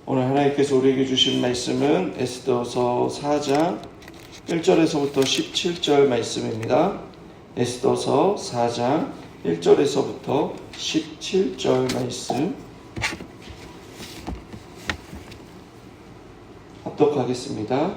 오늘 하나님께서 우리에게 주신 말씀은 에스더서 4장 1절에서부터 17절 말씀입니다. 에스더서 4장 1절에서부터 17절 말씀 합독하겠습니다.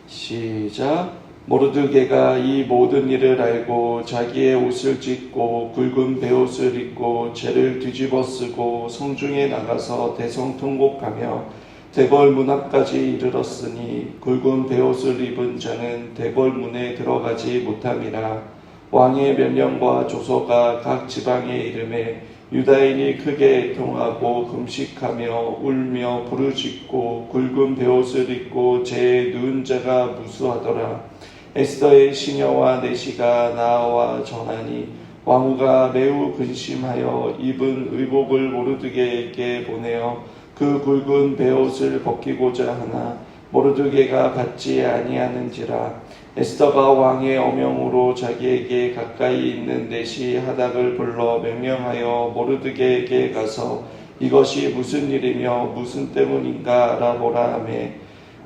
시작. 모르드게가 이 모든 일을 알고 자기의 옷을 찢고 굵은 베옷을 입고 죄를 뒤집어 쓰고 성중에 나가서 대성통곡하며 대궐 문 앞까지 이르렀으니 굵은 베옷을 입은 자는 대궐 문에 들어가지 못함이라. 왕의 명령과 조서가 각 지방에 이르매 유다인이 크게 애통하고 금식하며 울며 부르짖고 굵은 베옷을 입고 죄에 누운 자가 무수하더라. 에스더의 시녀와 내시가 나와 전하니 왕후가 매우 근심하여 입은 의복을 모르드게에게 보내어 그 굵은 베옷을 벗기고자 하나 모르드게가 받지 아니하는지라. 에스더가 왕의 어명으로 자기에게 가까이 있는 내시 하닥을 불러 명령하여 모르드게에게 가서 이것이 무슨 일이며 무슨 때문인가 알아보라 하매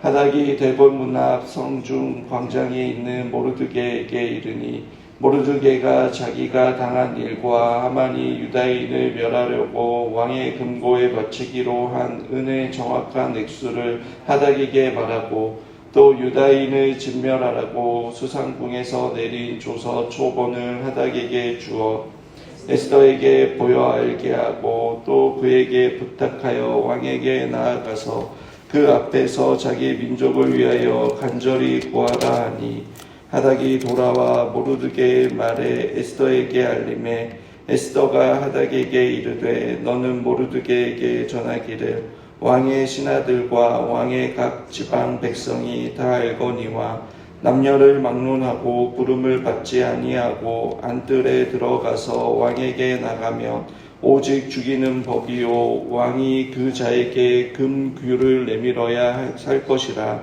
하닥이 대궐 문 앞 성중 광장에 있는 모르드게에게 이르니 모르드게가 자기가 당한 일과 하만이 유다인을 멸하려고 왕의 금고에 바치기로 한 은의 정확한 액수를 하닥에게 말하고 또 유다인을 진멸하라고 수상궁에서 내린 조서 초본을 하닥에게 주어 에스더에게 보여 알게 하고 또 그에게 부탁하여 왕에게 나아가서 그 앞에서 자기 민족을 위하여 간절히 구하라 하니 하닥이 돌아와 모르드게의 말에 에스더에게 알림해 에스더가 하닥에게 이르되 너는 모르드게에게 전하기를 왕의 신하들과 왕의 각 지방 백성이 다 알거니와 남녀를 막론하고 부름을 받지 아니하고 안뜰에 들어가서 왕에게 나가면 오직 죽이는 법이요 왕이 그 자에게 금규를 내밀어야 할 것이라.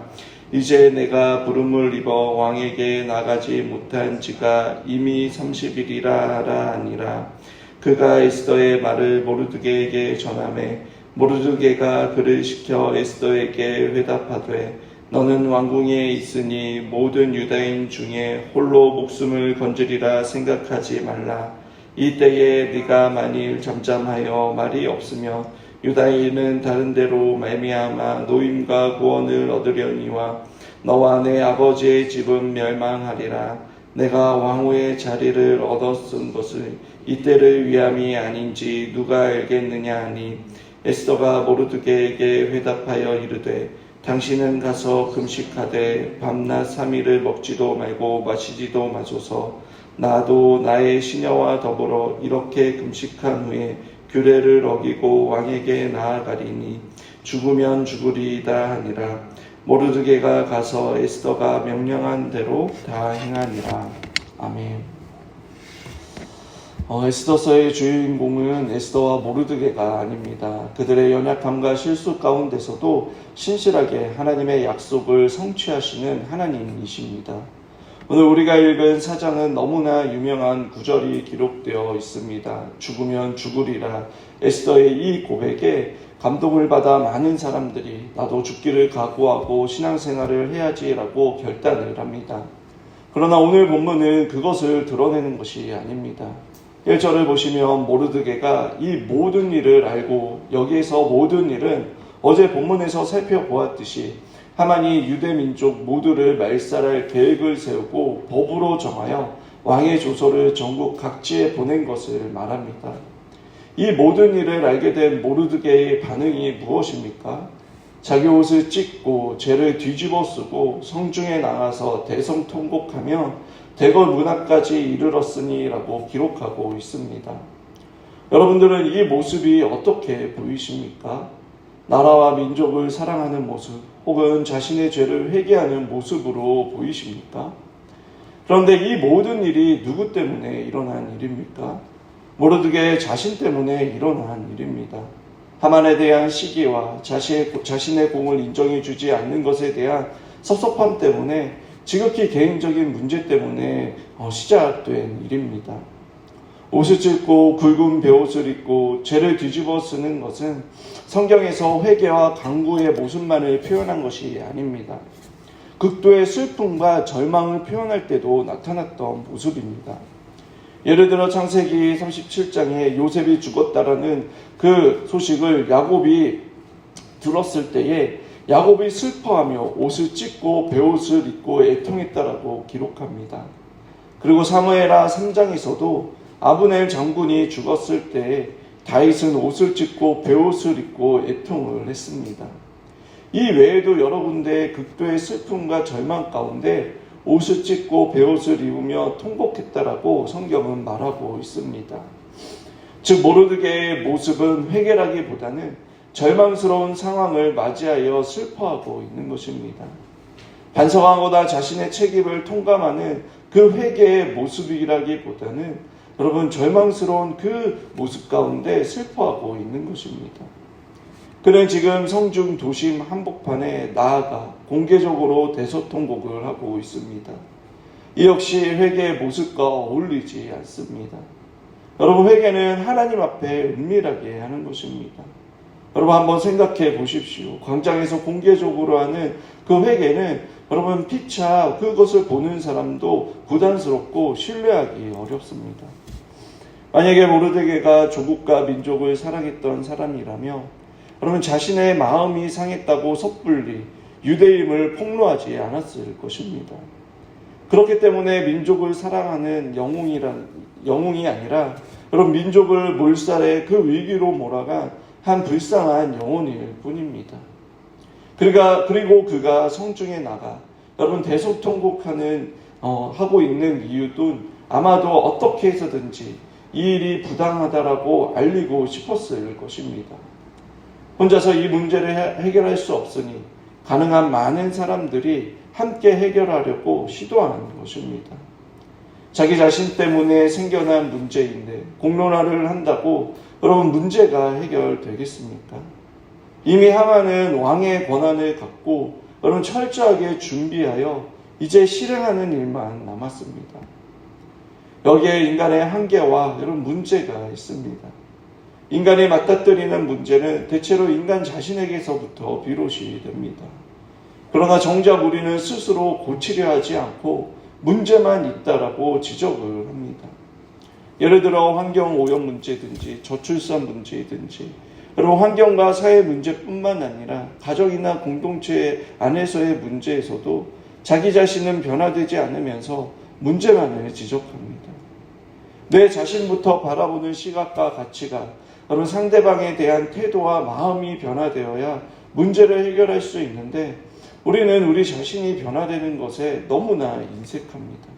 이제 내가 부름을 입어 왕에게 나가지 못한 지가 이미 30일이라 하라 하니라. 그가 에스더의 말을 모르드게에게 전하매 모르드게가 그를 시켜 에스더에게 회답하되 너는 왕궁에 있으니 모든 유다인 중에 홀로 목숨을 건지리라 생각하지 말라. 이때에 네가 만일 잠잠하여 말이 없으며 유다인은 다른 데로 말미암아 노임과 구원을 얻으려니와 너와 내 아버지의 집은 멸망하리라. 내가 왕후의 자리를 얻었은 것을 이때를 위함이 아닌지 누가 알겠느냐 하니 에스더가 모르드게에게 회답하여 이르되 당신은 가서 금식하되 밤낮 3일을 먹지도 말고 마시지도 마소서. 나도 나의 시녀와 더불어 이렇게 금식한 후에 규례를 어기고 왕에게 나아가리니 죽으면 죽으리이다 하니라. 모르드게가 가서 에스더가 명령한 대로 다 행하니라. 아멘. 에스더서의 주인공은 에스더와 모르드게가 아닙니다. 그들의 연약함과 실수 가운데서도 신실하게 하나님의 약속을 성취하시는 하나님이십니다. 오늘 우리가 읽은 사장은 너무나 유명한 구절이 기록되어 있습니다. 죽으면 죽으리라. 에스더의 이 고백에 감동을 받아 많은 사람들이 나도 죽기를 각오하고 신앙생활을 해야지라고 결단을 합니다. 그러나 오늘 본문은 그것을 드러내는 것이 아닙니다. 1절을 보시면 모르드게가 이 모든 일을 알고 여기에서 모든 일은 어제 본문에서 살펴보았듯이 하만이 유대 민족 모두를 말살할 계획을 세우고 법으로 정하여 왕의 조서를 전국 각지에 보낸 것을 말합니다. 이 모든 일을 알게 된 모르드게의 반응이 무엇입니까? 자기 옷을 찢고 죄를 뒤집어 쓰고 성중에 나가서 대성통곡하며 대궐 문 앞까지 이르렀으니 라고 기록하고 있습니다. 여러분들은 이 모습이 어떻게 보이십니까? 나라와 민족을 사랑하는 모습 혹은 자신의 죄를 회개하는 모습으로 보이십니까? 그런데 이 모든 일이 누구 때문에 일어난 일입니까? 모르드게 자신 때문에 일어난 일입니다. 하만에 대한 시기와 자신의 공을 인정해주지 않는 것에 대한 섭섭함 때문에 지극히 개인적인 문제 때문에 시작된 일입니다. 옷을 찢고 굵은 베옷을 입고 죄를 뒤집어 쓰는 것은 성경에서 회개와 강구의 모습만을 표현한 것이 아닙니다. 극도의 슬픔과 절망을 표현할 때도 나타났던 모습입니다. 예를 들어 창세기 37장에 요셉이 죽었다라는 그 소식을 야곱이 들었을 때에 야곱이 슬퍼하며 옷을 찢고 베옷을 입고 애통했다라고 기록합니다. 그리고 사무엘하 3장에서도 아브넬 장군이 죽었을 때 다윗은 옷을 찢고 베옷을 입고 애통을 했습니다. 이 외에도 여러 군데 극도의 슬픔과 절망 가운데 옷을 찢고 베옷을 입으며 통곡했다라고 성경은 말하고 있습니다. 즉 모르드게의 모습은 회개라기보다는 절망스러운 상황을 맞이하여 슬퍼하고 있는 것입니다. 반성하거나 자신의 책임을 통감하는 그 회개의 모습이라기보다는 여러분 절망스러운 그 모습 가운데 슬퍼하고 있는 것입니다. 그는 지금 성중 도심 한복판에 나아가 공개적으로 대소통곡을 하고 있습니다. 이 역시 회개의 모습과 어울리지 않습니다. 여러분 회개는 하나님 앞에 은밀하게 하는 것입니다. 여러분 한번 생각해 보십시오. 광장에서 공개적으로 하는 그 회개는 여러분 피차 그것을 보는 사람도 부담스럽고 신뢰하기 어렵습니다. 만약에 모르드게가 조국과 민족을 사랑했던 사람이라며 여러분 자신의 마음이 상했다고 섣불리 유대임을 폭로하지 않았을 것입니다. 그렇기 때문에 민족을 사랑하는 영웅이 아니라 여러분 민족을 몰살해 그 위기로 몰아간 한 불쌍한 영혼일 뿐입니다. 그리고 그가 성중에 나가 여러분 대속통곡하는 하고 있는 이유도 아마도 어떻게 해서든지 이 일이 부당하다라고 알리고 싶었을 것입니다. 혼자서 이 문제를 해결할 수 없으니 가능한 많은 사람들이 함께 해결하려고 시도하는 것입니다. 자기 자신 때문에 생겨난 문제인데 공론화를 한다고 여러분 문제가 해결되겠습니까? 이미 하만은 왕의 권한을 갖고 여러분 철저하게 준비하여 이제 실행하는 일만 남았습니다. 여기에 인간의 한계와 여러분 문제가 있습니다. 인간이 맞닥뜨리는 문제는 대체로 인간 자신에게서부터 비롯이 됩니다. 그러나 정작 우리는 스스로 고치려 하지 않고 문제만 있다라고 지적을 합니다. 예를 들어 환경 오염 문제든지 저출산 문제든지 여러분 환경과 사회 문제뿐만 아니라 가정이나 공동체 안에서의 문제에서도 자기 자신은 변화되지 않으면서 문제만을 지적합니다. 내 자신부터 바라보는 시각과 가치가 여러분 상대방에 대한 태도와 마음이 변화되어야 문제를 해결할 수 있는데 우리는 우리 자신이 변화되는 것에 너무나 인색합니다.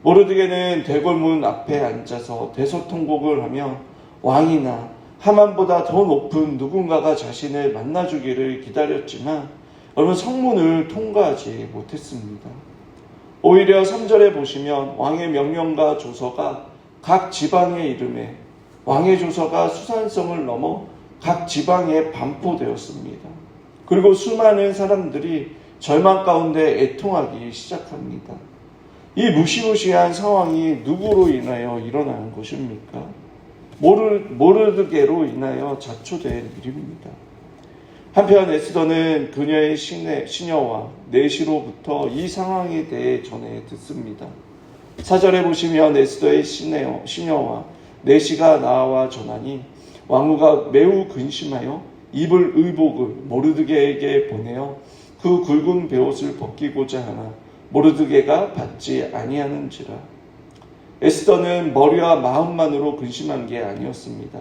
모르드게는 대궐문 앞에 앉아서 대소통곡을 하며 왕이나 하만보다 더 높은 누군가가 자신을 만나주기를 기다렸지만 여러분 성문을 통과하지 못했습니다. 오히려 3절에 보시면 왕의 명령과 조서가 각 지방의 이름에 왕의 조서가 수산성을 넘어 각 지방에 반포되었습니다. 그리고 수많은 사람들이 절망 가운데 애통하기 시작합니다. 이 무시무시한 상황이 누구로 인하여 일어나는 것입니까? 모르드게로 인하여 자초된 일입니다. 한편 에스더는 그녀의 시녀와 내시로부터 이 상황에 대해 전해 듣습니다. 4절에 보시면 에스더의 시녀와 내시가 나와 전하니 왕후가 매우 근심하여 입을 의복을 모르드게에게 보내어 그 굵은 베옷을 벗기고자 하나 모르드게가 받지 아니하는지라. 에스더는 머리와 마음만으로 근심한 게 아니었습니다.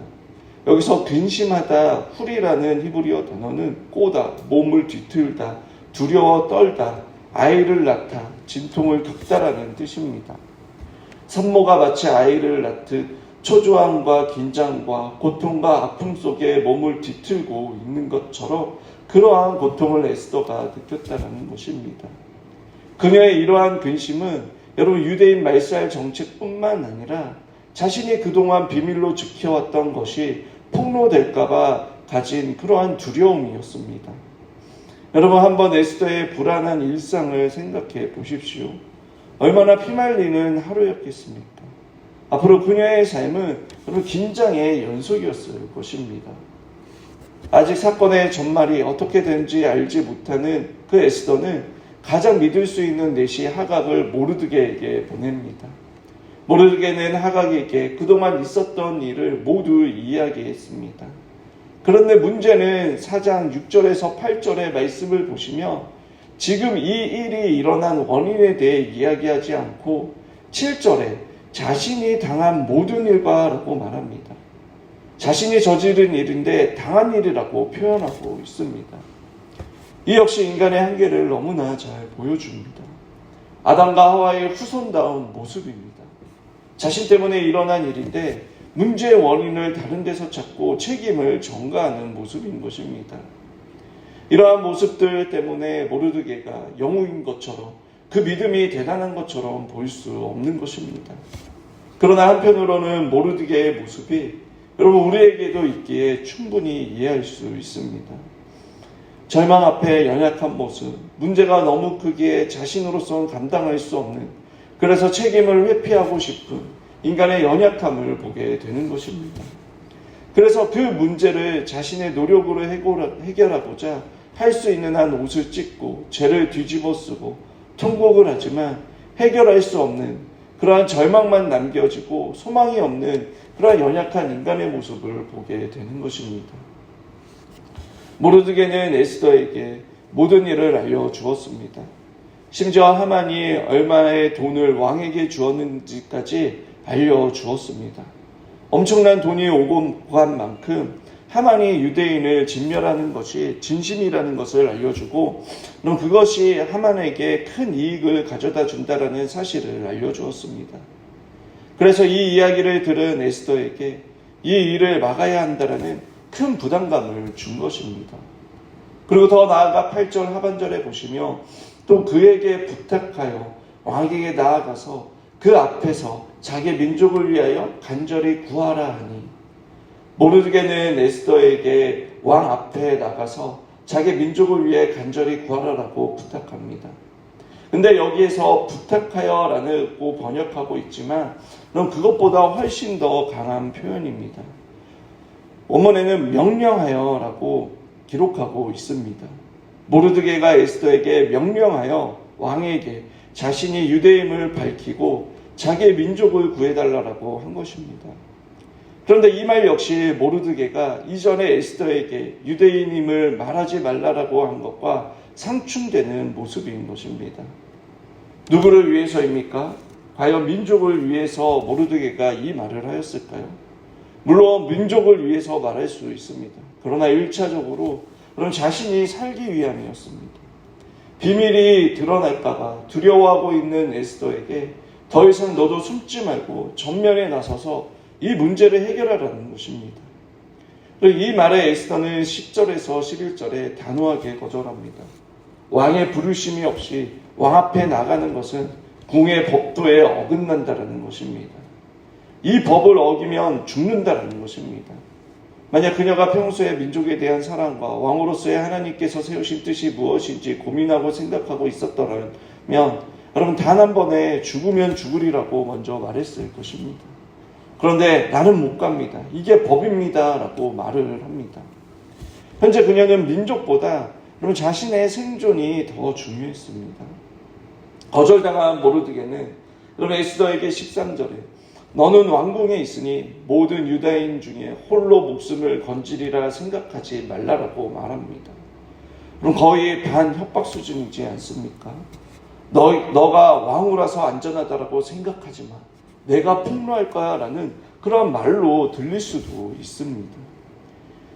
여기서 근심하다, 훌이라는 히브리어 단어는 꼬다, 몸을 뒤틀다, 두려워 떨다, 아이를 낳다, 진통을 겪다라는 뜻입니다. 산모가 마치 아이를 낳듯 초조함과 긴장과 고통과 아픔 속에 몸을 뒤틀고 있는 것처럼 그러한 고통을 에스더가 느꼈다는 것입니다. 그녀의 이러한 근심은 여러분 유대인 말살 정책뿐만 아니라 자신이 그동안 비밀로 지켜왔던 것이 폭로될까봐 가진 그러한 두려움이었습니다. 여러분 한번 에스더의 불안한 일상을 생각해 보십시오. 얼마나 피말리는 하루였겠습니까? 앞으로 그녀의 삶은 여러분 긴장의 연속이었을 것입니다. 아직 사건의 전말이 어떻게 되는지 알지 못하는 그 에스더는 가장 믿을 수 있는 내시 하각을 모르드게에게 보냅니다. 모르드게는 하각에게 그동안 있었던 일을 모두 이야기했습니다. 그런데 문제는 4장 6절에서 8절의 말씀을 보시면 지금 이 일이 일어난 원인에 대해 이야기하지 않고 7절에 자신이 당한 모든 일과라고 말합니다. 자신이 저지른 일인데 당한 일이라고 표현하고 있습니다. 이 역시 인간의 한계를 너무나 잘 보여줍니다. 아담과 하와의 후손다운 모습입니다. 자신 때문에 일어난 일인데 문제의 원인을 다른 데서 찾고 책임을 전가하는 모습인 것입니다. 이러한 모습들 때문에 모르드게가 영웅인 것처럼 그 믿음이 대단한 것처럼 보일 수 없는 것입니다. 그러나 한편으로는 모르드게의 모습이 여러분 우리에게도 있기에 충분히 이해할 수 있습니다. 절망 앞에 연약한 모습, 문제가 너무 크기에 자신으로서는 감당할 수 없는, 그래서 책임을 회피하고 싶은 인간의 연약함을 보게 되는 것입니다. 그래서 그 문제를 자신의 노력으로 해결하고자 할 수 있는 한 옷을 찢고 죄를 뒤집어 쓰고 통곡을 하지만 해결할 수 없는 그러한 절망만 남겨지고 소망이 없는 그러한 연약한 인간의 모습을 보게 되는 것입니다. 모르드게는 에스더에게 모든 일을 알려주었습니다. 심지어 하만이 얼마의 돈을 왕에게 주었는지까지 알려주었습니다. 엄청난 돈이 오고 간 만큼 하만이 유대인을 진멸하는 것이 진심이라는 것을 알려주고 그럼 그것이 하만에게 큰 이익을 가져다 준다라는 사실을 알려주었습니다. 그래서 이 이야기를 들은 에스더에게 이 일을 막아야 한다라는 큰 부담감을 준 것입니다. 그리고 더 나아가 8절 하반절에 보시면 또 그에게 부탁하여 왕에게 나아가서 그 앞에서 자기 민족을 위하여 간절히 구하라 하니 모르드게는 에스더에게 왕 앞에 나가서 자기 민족을 위해 간절히 구하라라고 부탁합니다. 근데 여기에서 부탁하여라고 번역하고 있지만 그럼 그것보다 훨씬 더 강한 표현입니다. 원문에는 명령하여라고 기록하고 있습니다. 모르드게가 에스더에게 명령하여 왕에게 자신이 유대임을 밝히고 자기의 민족을 구해달라고 한 것입니다. 그런데 이 말 역시 모르드게가 이전에 에스더에게 유대인임을 말하지 말라라고 한 것과 상충되는 모습인 것입니다. 누구를 위해서입니까? 과연 민족을 위해서 모르드게가 이 말을 하였을까요? 물론 민족을 위해서 말할 수 있습니다. 그러나 1차적으로 그럼 자신이 살기 위함이었습니다. 비밀이 드러날까봐 두려워하고 있는 에스더에게 더 이상 너도 숨지 말고 전면에 나서서 이 문제를 해결하라는 것입니다. 이 말에 에스더는 10절에서 11절에 단호하게 거절합니다. 왕의 부르심이 없이 왕 앞에 나가는 것은 궁의 법도에 어긋난다는 것입니다. 이 법을 어기면 죽는다는 것입니다. 만약 그녀가 평소에 민족에 대한 사랑과 왕으로서의 하나님께서 세우신 뜻이 무엇인지 고민하고 생각하고 있었더라면 여러분 단 한 번에 죽으면 죽으리라고 먼저 말했을 것입니다. 그런데 나는 못 갑니다. 이게 법입니다. 라고 말을 합니다. 현재 그녀는 민족보다 여러분 자신의 생존이 더 중요했습니다. 거절당한 모르드게는 여러분 에스더에게 13절에 너는 왕궁에 있으니 모든 유다인 중에 홀로 목숨을 건지리라 생각하지 말라라고 말합니다. 그럼 거의 반협박 수준이지 않습니까? 너가 왕후라서 안전하다라고 생각하지 마. 내가 폭로할 거야 라는 그런 말로 들릴 수도 있습니다.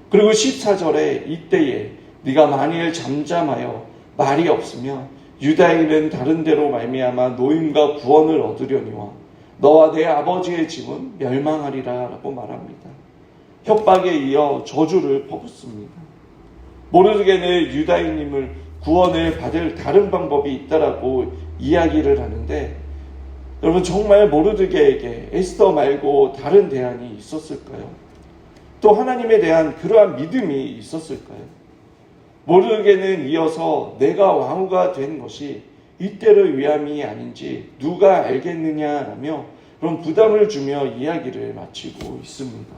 그리고 14절에 이때에 네가 만일 잠잠하여 말이 없으면 유다인은 다른 데로 말미암아 노임과 구원을 얻으려니와 너와 내 아버지의 집은 멸망하리라 라고 말합니다. 협박에 이어 저주를 퍼붓습니다. 모르드게는 유다인임을 구원을 받을 다른 방법이 있다라고 이야기를 하는데 여러분 정말 모르드게에게 에스더 말고 다른 대안이 있었을까요? 또 하나님에 대한 그러한 믿음이 있었을까요? 모르드게는 이어서 내가 왕후가 된 것이 이때를 위함이 아닌지 누가 알겠느냐라며 그런 부담을 주며 이야기를 마치고 있습니다.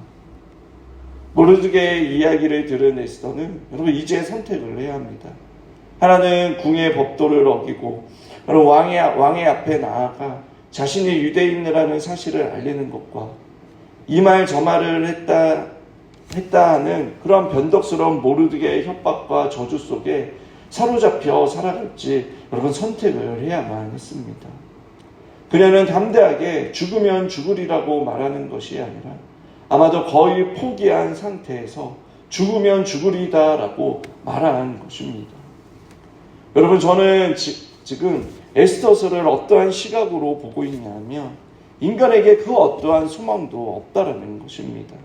모르드게의 이야기를 들은 에스더는 여러분 이제 선택을 해야 합니다. 하나는 궁의 법도를 어기고 왕의 앞에 나아가 자신이 유대인이라는 사실을 알리는 것과 이 말 저 말을 했다 하는 그런 변덕스러운 모르드게의 협박과 저주 속에 사로잡혀 살아갈지 여러분 선택을 해야만 했습니다. 그녀는 담대하게 죽으면 죽으리라고 말하는 것이 아니라 아마도 거의 포기한 상태에서 죽으면 죽으리다라고 말한 것입니다. 여러분 저는 지금 에스더서를 어떠한 시각으로 보고 있냐면 인간에게 그 어떠한 소망도 없다라는 것입니다.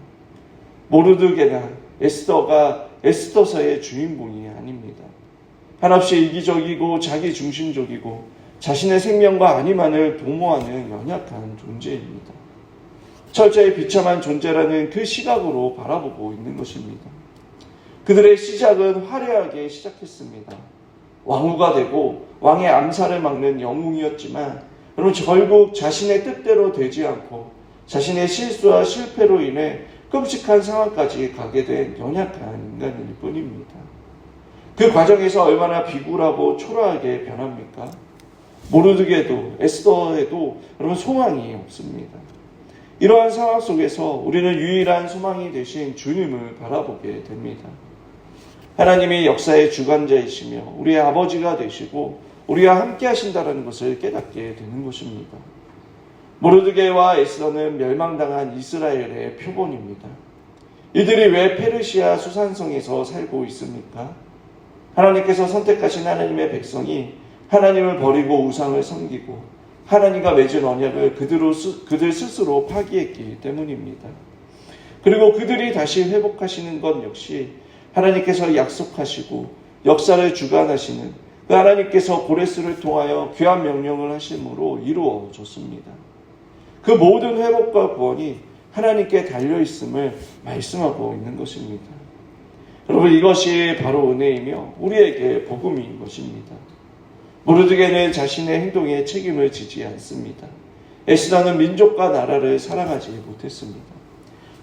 모르드게나 에스더가 에스더서의 주인공이 아닙니다. 한없이 이기적이고 자기중심적이고 자신의 생명과 안위만을 도모하는 연약한 존재입니다. 철저히 비참한 존재라는 그 시각으로 바라보고 있는 것입니다. 그들의 시작은 화려하게 시작했습니다. 왕후가 되고 왕의 암살을 막는 영웅이었지만 여러분 결국 자신의 뜻대로 되지 않고 자신의 실수와 실패로 인해 끔찍한 상황까지 가게 된 연약한 인간일 뿐입니다. 그 과정에서 얼마나 비굴하고 초라하게 변합니까? 모르드게도 에스더에도 여러분 소망이 없습니다. 이러한 상황 속에서 우리는 유일한 소망이 되신 주님을 바라보게 됩니다. 하나님이 역사의 주관자이시며 우리의 아버지가 되시고 우리와 함께 하신다는 것을 깨닫게 되는 것입니다. 모르드게와 에스더는 멸망당한 이스라엘의 표본입니다. 이들이 왜 페르시아 수산성에서 살고 있습니까? 하나님께서 선택하신 하나님의 백성이 하나님을 버리고 우상을 섬기고 하나님과 맺은 언약을 그들 스스로 파기했기 때문입니다. 그리고 그들이 다시 회복하시는 것 역시 하나님께서 약속하시고 역사를 주관하시는 그 하나님께서 고레스를 통하여 귀한 명령을 하심으로 이루어졌습니다. 그 모든 회복과 구원이 하나님께 달려있음을 말씀하고 있는 것입니다. 여러분 이것이 바로 은혜이며 우리에게 복음인 것입니다. 모르드게는 자신의 행동에 책임을 지지 않습니다. 에스더는 민족과 나라를 사랑하지 못했습니다.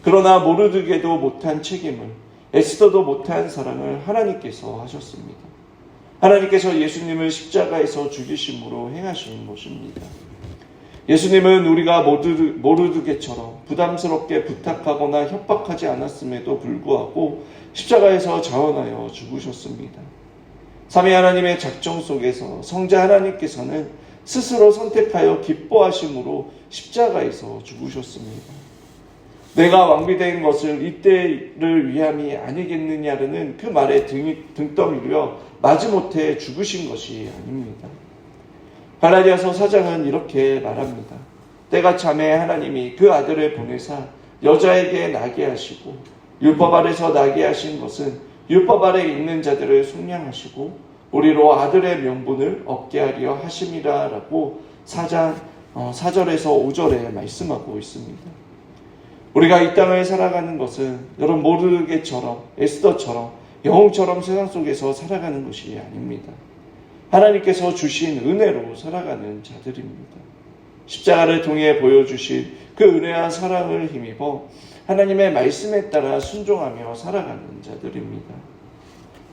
그러나 모르드게도 못한 책임을 에스더도 못한 사랑을 하나님께서 하셨습니다. 하나님께서 예수님을 십자가에서 죽이심으로 행하신 것입니다. 예수님은 우리가 모르드게처럼 부담스럽게 부탁하거나 협박하지 않았음에도 불구하고 십자가에서 자원하여 죽으셨습니다. 삼위 하나님의 작정 속에서 성자 하나님께서는 스스로 선택하여 기뻐하심으로 십자가에서 죽으셨습니다. 내가 왕비된 것을 이때를 위함이 아니겠느냐라는 그 말에 등 떠밀려 마지못해 죽으신 것이 아닙니다. 갈라디아서 4장은 이렇게 말합니다. 때가 참에 하나님이 그 아들을 보내사 여자에게 나게 하시고 율법 아래서 나게 하신 것은 율법 아래 있는 자들을 속량하시고 우리로 아들의 명분을 얻게 하려 하심이라 라고 4장 4절에서 5절에 말씀하고 있습니다. 우리가 이 땅을 살아가는 것은 여러분 모르드게처럼 에스더처럼 영웅처럼 세상 속에서 살아가는 것이 아닙니다. 하나님께서 주신 은혜로 살아가는 자들입니다. 십자가를 통해 보여주신 그 은혜와 사랑을 힘입어 하나님의 말씀에 따라 순종하며 살아가는 자들입니다.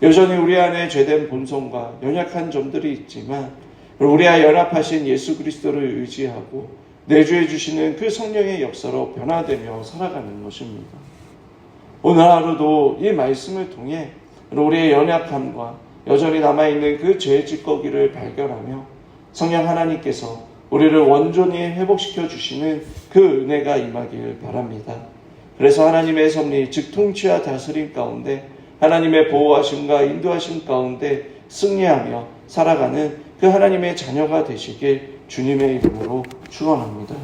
여전히 우리 안에 죄된 본성과 연약한 점들이 있지만 우리와 연합하신 예수 그리스도를 의지하고 내주해 주시는 그 성령의 역사로 변화되며 살아가는 것입니다. 오늘 하루도 이 말씀을 통해 우리의 연약함과 여전히 남아있는 그 죄의 찌꺼기를 발견하며 성령 하나님께서 우리를 온전히 회복시켜 주시는 그 은혜가 임하길 바랍니다. 그래서 하나님의 섭리, 즉 통치와 다스림 가운데 하나님의 보호하심과 인도하심 가운데 승리하며 살아가는 그 하나님의 자녀가 되시길 주님의 이름으로 축원합니다.